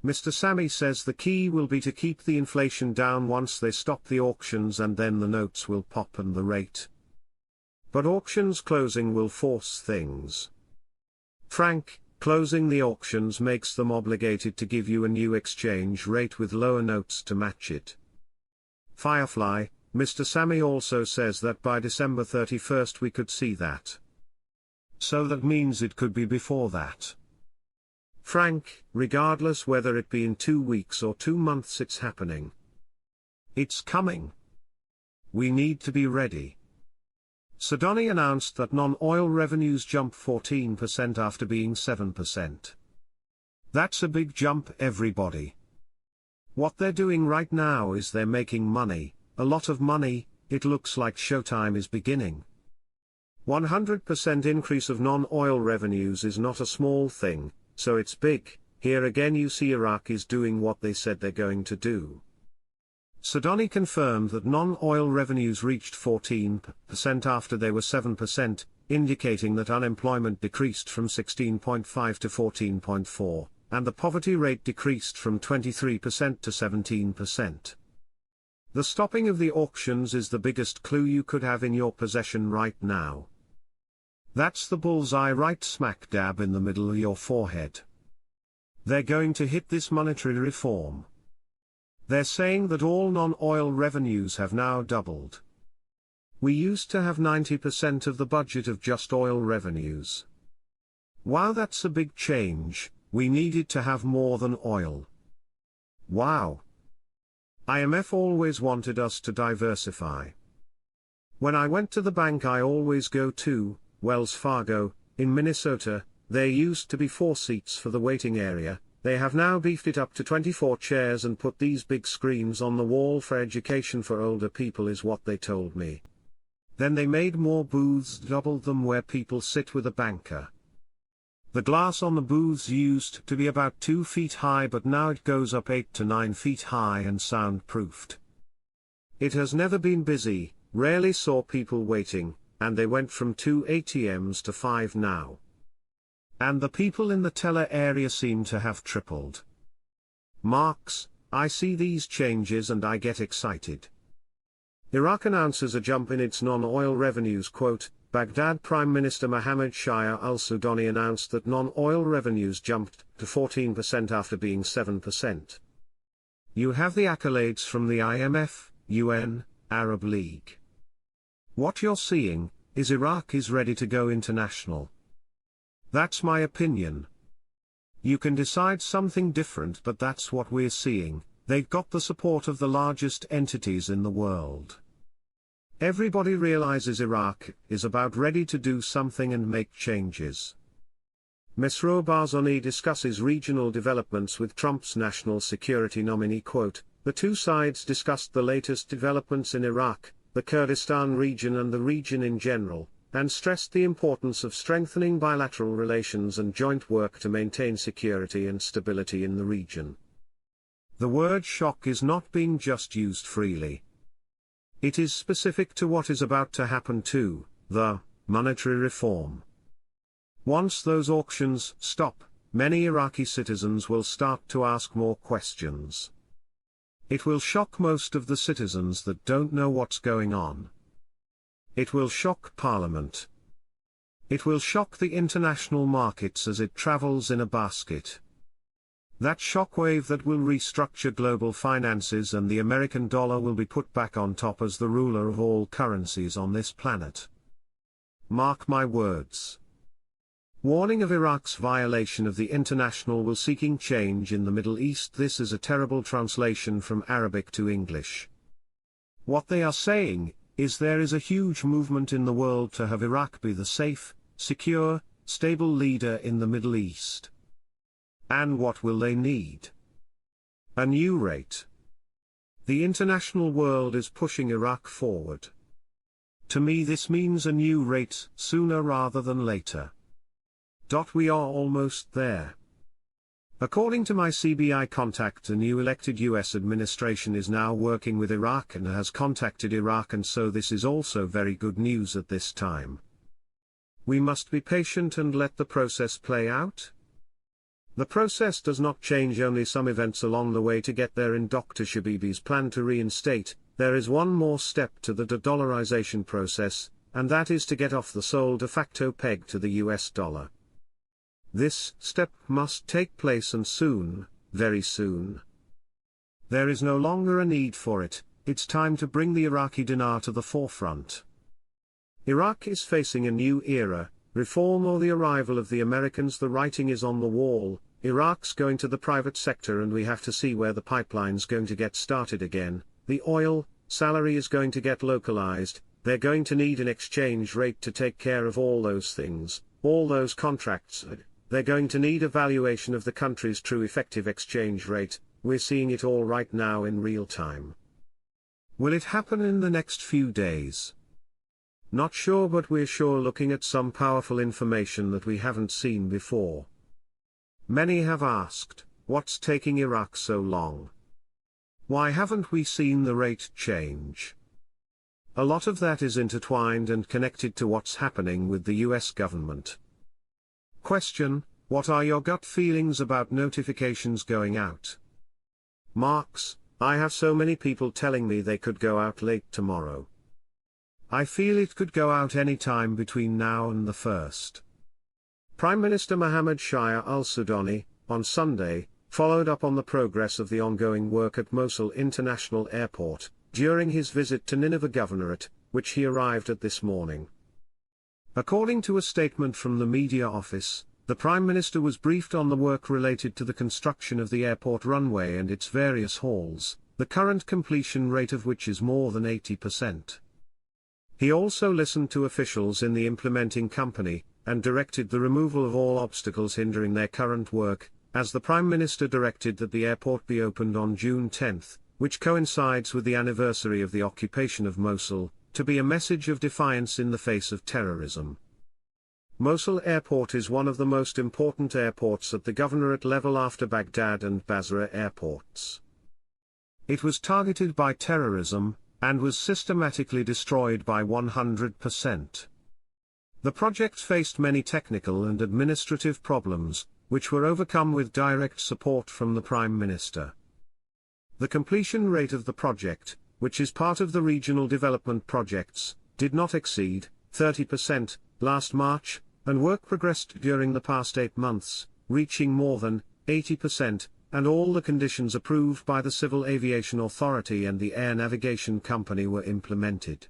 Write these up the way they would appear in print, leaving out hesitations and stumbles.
Mr. Sammy says the key will be to keep the inflation down once they stop the auctions, and then the notes will pop and the rate. But auctions closing will force things. Frank, closing the auctions makes them obligated to give you a new exchange rate with lower notes to match it. Firefly, Mr. Sammy also says that by December 31st we could see that. So that means it could be before that. Frank, regardless whether it be in 2 weeks or 2 months, it's happening. It's coming. We need to be ready. Sudani announced that non-oil revenues jumped 14% after being 7%. That's a big jump, everybody. What they're doing right now is they're making money, a lot of money. It looks like showtime is beginning. 100% increase of non-oil revenues is not a small thing, so it's big. Here again you see Iraq is doing what they said they're going to do. Sudani confirmed that non-oil revenues reached 14% after they were 7%, indicating that unemployment decreased from 16.5 to 14.4, and the poverty rate decreased from 23% to 17%. The stopping of the auctions is the biggest clue you could have in your possession right now. That's the bullseye right smack dab in the middle of your forehead. They're going to hit this monetary reform. They're saying that all non-oil revenues have now doubled. We used to have 90% of the budget of just oil revenues. Wow, that's a big change. We needed to have more than oil. Wow. IMF always wanted us to diversify. When I went to the bank I always go to Wells Fargo, in Minnesota. There used to be 4 seats for the waiting area. They have now beefed it up to 24 chairs and put these big screens on the wall for education for older people, is what they told me. Then they made more booths, doubled them, where people sit with a banker. The glass on the booths used to be about 2 feet high, but now it goes up 8 to 9 feet high and soundproofed. It has never been busy, rarely saw people waiting, and they went from 2 ATMs to 5 now. And the people in the teller area seem to have tripled. Marks, I see these changes and I get excited. Iraq announces a jump in its non-oil revenues. Quote, Baghdad Prime Minister Mohammed Shia al-Sudani announced that non-oil revenues jumped to 14% after being 7%. You have the accolades from the IMF, UN, Arab League. What you're seeing is Iraq is ready to go international. That's my opinion. You can decide something different, but that's what we're seeing. They've got the support of the largest entities in the world. Everybody realizes Iraq is about ready to do something and make changes. Mesrour Barzani discusses regional developments with Trump's national security nominee. Quote, the two sides discussed the latest developments in Iraq, the Kurdistan region and the region in general, and stressed the importance of strengthening bilateral relations and joint work to maintain security and stability in the region. The word shock is not being just used freely. It is specific to what is about to happen to the monetary reform. Once those auctions stop, many Iraqi citizens will start to ask more questions. It will shock most of the citizens that don't know what's going on. It will shock Parliament. It will shock the international markets as it travels in a basket. That shockwave that will restructure global finances, and the American dollar will be put back on top as the ruler of all currencies on this planet. Mark my words. Warning of Iraq's violation of the international will seeking change in the Middle East. This is a terrible translation from Arabic to English. What they are saying is there is a huge movement in the world to have Iraq be the safe, secure, stable leader in the Middle East. And what will they need? A new rate. The international world is pushing Iraq forward. To me this means a new rate sooner rather than later. We are almost there. According to my CBI contact, a new elected US administration is now working with Iraq and has contacted Iraq, and so this is also very good news at this time. We must be patient and let the process play out. The process does not change, only some events along the way to get there. In Dr. Shabibi's plan to reinstate, there is one more step to the de-dollarization process, and that is to get off the sole de facto peg to the US dollar. This step must take place, and soon, very soon. There is no longer a need for it. It's time to bring the Iraqi dinar to the forefront. Iraq is facing a new era, reform or the arrival of the Americans. The writing is on the wall. Iraq's going to the private sector, and we have to see where the pipeline's going to get started again. The oil salary is going to get localized. They're going to need an exchange rate to take care of all those things, all those contracts. They're going to need a valuation of the country's true effective exchange rate. We're seeing it all right now in real time. Will it happen in the next few days? Not sure, but we're sure looking at some powerful information that we haven't seen before. Many have asked, what's taking Iraq so long? Why haven't we seen the rate change? A lot of that is intertwined and connected to what's happening with the US government. Question: what are your gut feelings about notifications going out? Marks: I have so many people telling me they could go out late tomorrow. I feel it could go out any time between now and the 1st. Prime Minister Mohammed Shia al-Sudani, on Sunday, followed up on the progress of the ongoing work at Mosul International Airport, during his visit to Nineveh Governorate, which he arrived at this morning. According to a statement from the media office, the Prime Minister was briefed on the work related to the construction of the airport runway and its various halls, the current completion rate of which is more than 80%. He also listened to officials in the implementing company, and directed the removal of all obstacles hindering their current work, as the Prime Minister directed that the airport be opened on June 10, which coincides with the anniversary of the occupation of Mosul, to be a message of defiance in the face of terrorism. Mosul Airport is one of the most important airports at the governorate level after Baghdad and Basra airports. It was targeted by terrorism, and was systematically destroyed by 100%. The project faced many technical and administrative problems, which were overcome with direct support from the Prime Minister. The completion rate of the project, which is part of the regional development projects, did not exceed 30% last March, and work progressed during the past 8 months, reaching more than 80%, and all the conditions approved by the Civil Aviation Authority and the Air Navigation Company were implemented.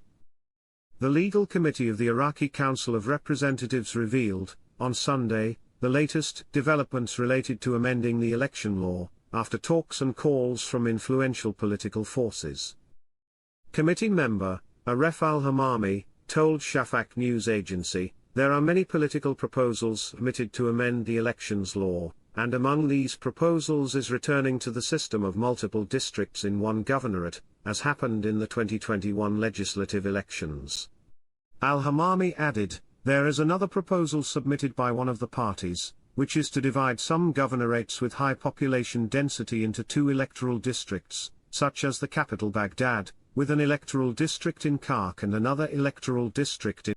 The Legal Committee of the Iraqi Council of Representatives revealed, on Sunday, the latest developments related to amending the election law, after talks and calls from influential political forces. Committee member, Aref al-Hamami, told Shafaq news agency, there are many political proposals submitted to amend the elections law, and among these proposals is returning to the system of multiple districts in one governorate, as happened in the 2021 legislative elections. Al-Hamami added, there is another proposal submitted by one of the parties, which is to divide some governorates with high population density into 2 electoral districts, such as the capital Baghdad, with an electoral district in Kark and another electoral district in